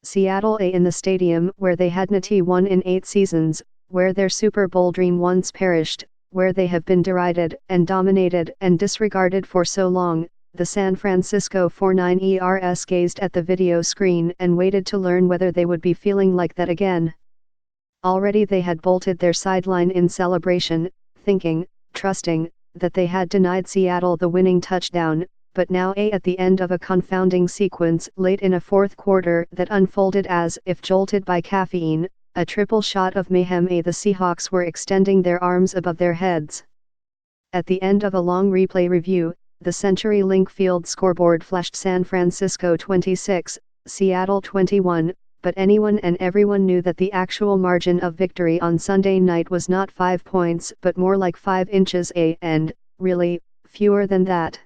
Seattle A in the stadium where they had not won in 8 seasons, where their Super Bowl dream once perished, where they have been derided and dominated and disregarded for so long. The San Francisco 49ers gazed at the video screen and waited to learn whether they would be feeling like that again. Already they had bolted their sideline in celebration, thinking, trusting, that they had denied Seattle the winning touchdown, but now at the end of a confounding sequence late in a fourth quarter that unfolded as if jolted by caffeine, a triple shot of mayhem. The Seahawks were extending their arms above their heads. At the end of a long replay review, the CenturyLink Field scoreboard flashed San Francisco 26, Seattle 21, but anyone and everyone knew that the actual margin of victory on Sunday night was not 5 points but more like 5 inches and, really, fewer than that.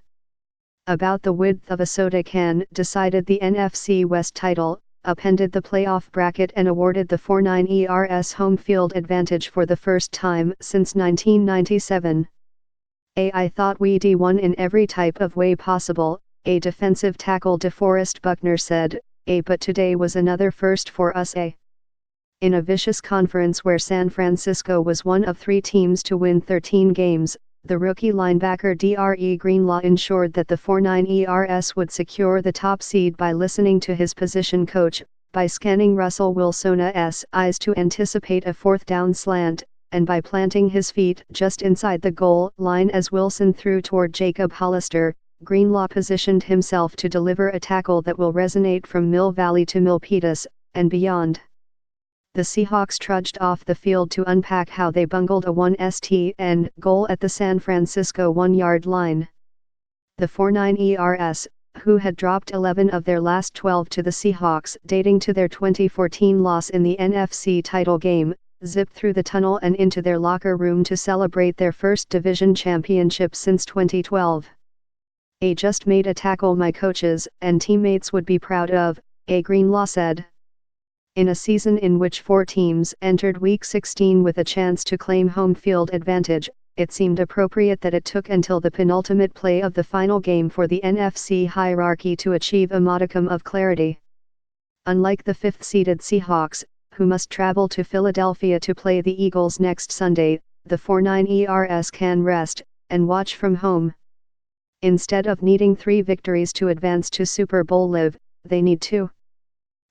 About the width of a soda can decided the NFC West title, upended the playoff bracket and awarded the 49ers home field advantage for the first time since 1997. I thought we'd won in every type of way possible, a defensive tackle DeForest Buckner said, but today was another first for us. In a vicious conference where San Francisco was one of 3 teams to win 13 games, the rookie linebacker Dre Greenlaw ensured that the 49ers would secure the top seed by listening to his position coach, by scanning Russell Wilson's eyes to anticipate a fourth down slant, and by planting his feet just inside the goal line as Wilson threw toward Jacob Hollister. Greenlaw positioned himself to deliver a tackle that will resonate from Mill Valley to Milpitas, and beyond. The Seahawks trudged off the field to unpack how they bungled a 1st goal at the San Francisco 1-yard line. The 49ers, who had dropped 11 of their last 12 to the Seahawks dating to their 2014 loss in the NFC title game, zipped through the tunnel and into their locker room to celebrate their first division championship since 2012. Just made a tackle my coaches and teammates would be proud of, Greenlaw said. In a season in which 4 teams entered Week 16 with a chance to claim home field advantage, it seemed appropriate that it took until the penultimate play of the final game for the NFC hierarchy to achieve a modicum of clarity. Unlike the 5th-seeded Seahawks, who must travel to Philadelphia to play the Eagles next Sunday, the 49ers can rest and watch from home. Instead of needing 3 victories to advance to Super Bowl live, they need 2.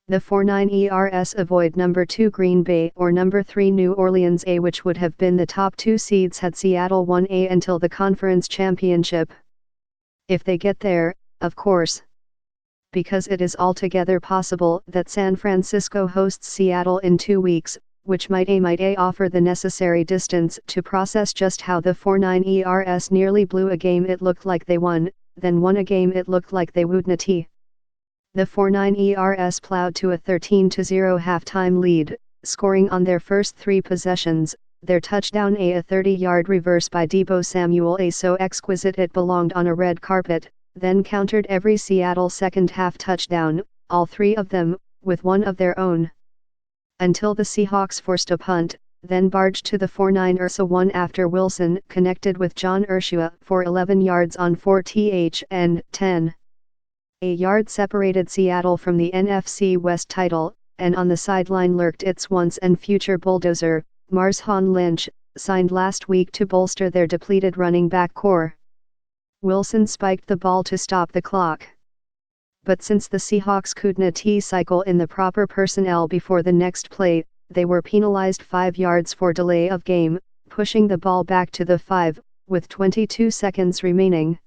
The 49ers avoid number 2 Green Bay or number 3 New Orleans, which would have been the top 2 seeds had Seattle won until the conference championship. If they get there, of course. Because it is altogether possible that San Francisco hosts Seattle in 2 weeks, which might offer the necessary distance to process just how the 49ers nearly blew a game it looked like they won, then won a game it looked like they would not. The 49ers plowed to a 13-0 halftime lead, scoring on their first 3 possessions, their touchdown a 30-yard reverse by Deebo Samuel so exquisite it belonged on a red carpet, then countered every Seattle second-half touchdown, all 3 of them, with one of their own. Until the Seahawks forced a punt, then barged to the 49ers one after Wilson connected with John Ursua for 11 yards on 4th and 10. A yard separated Seattle from the NFC West title, and on the sideline lurked its once and future bulldozer, Marshawn Lynch, signed last week to bolster their depleted running back core. Wilson spiked the ball to stop the clock. But since the Seahawks could not cycle in the proper personnel before the next play, they were penalized 5 yards for delay of game, pushing the ball back to the 5, with 22 seconds remaining.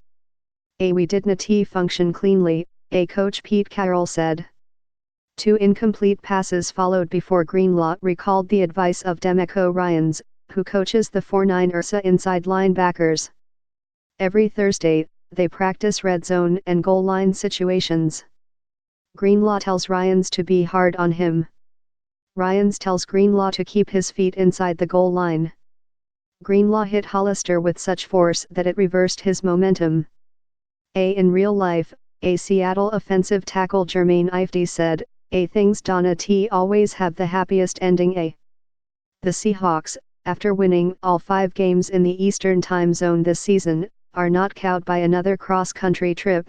We did not function cleanly, coach Pete Carroll said. 2 incomplete passes followed before Greenlaw recalled the advice of Demeco Ryans, who coaches the 49ers inside linebackers. Every Thursday, they practice red zone and goal line situations. Greenlaw tells Ryans to be hard on him. Ryans tells Greenlaw to keep his feet inside the goal line. Greenlaw hit Hollister with such force that it reversed his momentum. In real life, a Seattle offensive tackle Jermaine Ifedi said, things don't always have the happiest ending. The Seahawks, after winning all 5 games in the Eastern Time Zone this season, are not cowed by another cross-country trip.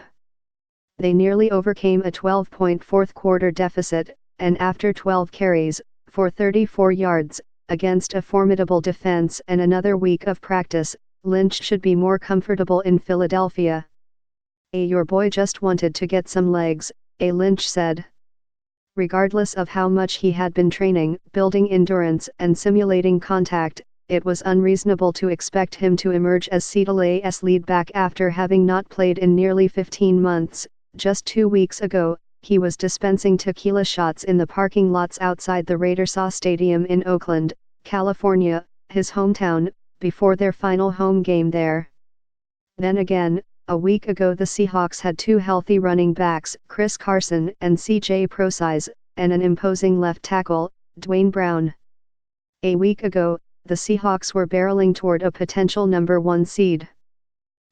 They nearly overcame a 12-point fourth-quarter deficit, and after 12 carries, for 34 yards, against a formidable defense and another week of practice, Lynch should be more comfortable in Philadelphia. Your boy just wanted to get some legs, Lynch said. Regardless of how much he had been training, building endurance and simulating contact, it was unreasonable to expect him to emerge as Seattle's lead back after having not played in nearly 15 months. Just 2 weeks ago, he was dispensing tequila shots in the parking lots outside the Raiders' Stadium in Oakland, California, his hometown, before their final home game there. Then again, a week ago the Seahawks had 2 healthy running backs, Chris Carson and C.J. Prosise, and an imposing left tackle, Dwayne Brown. A week ago, the Seahawks were barreling toward a potential number 1 seed.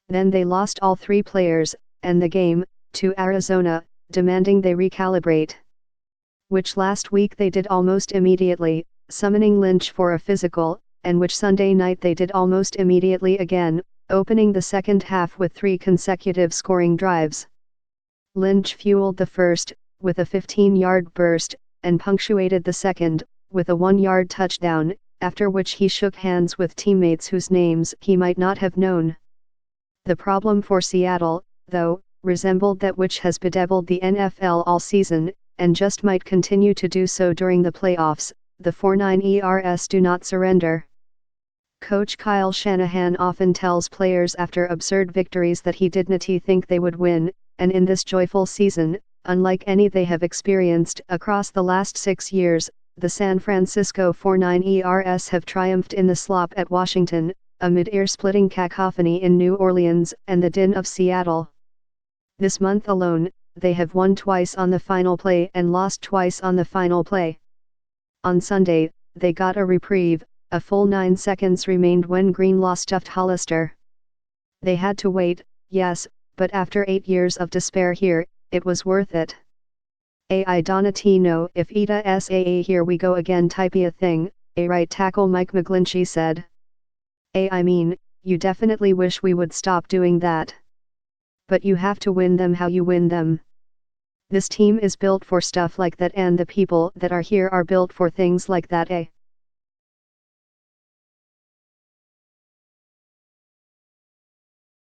Then they lost all 3 players, and the game, to Arizona, demanding they recalibrate. Which last week they did almost immediately, summoning Lynch for a physical, and which Sunday night they did almost immediately again, opening the second half with 3 consecutive scoring drives. Lynch fueled the first, with a 15-yard burst, and punctuated the second, with a 1-yard touchdown, after which he shook hands with teammates whose names he might not have known. The problem for Seattle, though, resembled that which has bedeviled the NFL all season, and just might continue to do so during the playoffs: the 4-9 ERS do not surrender. Coach Kyle Shanahan often tells players after absurd victories that he didn't think they would win, and in this joyful season, unlike any they have experienced across the last 6 years, the San Francisco 4-9 ERS have triumphed in the slop at Washington, amid ear-splitting cacophony in New Orleans and the din of Seattle. This month alone, they have won twice on the final play and lost twice on the final play. On Sunday, they got a reprieve. A full 9 seconds remained when Greenlaw stuffed Hollister. They had to wait, yes, but after 8 years of despair here, it was worth it. I don't know if it's a here we go again type a thing, right tackle Mike McGlinchey said. I mean, you definitely wish we would stop doing that. But you have to win them how you win them. This team is built for stuff like that, and the people that are here are built for things like that.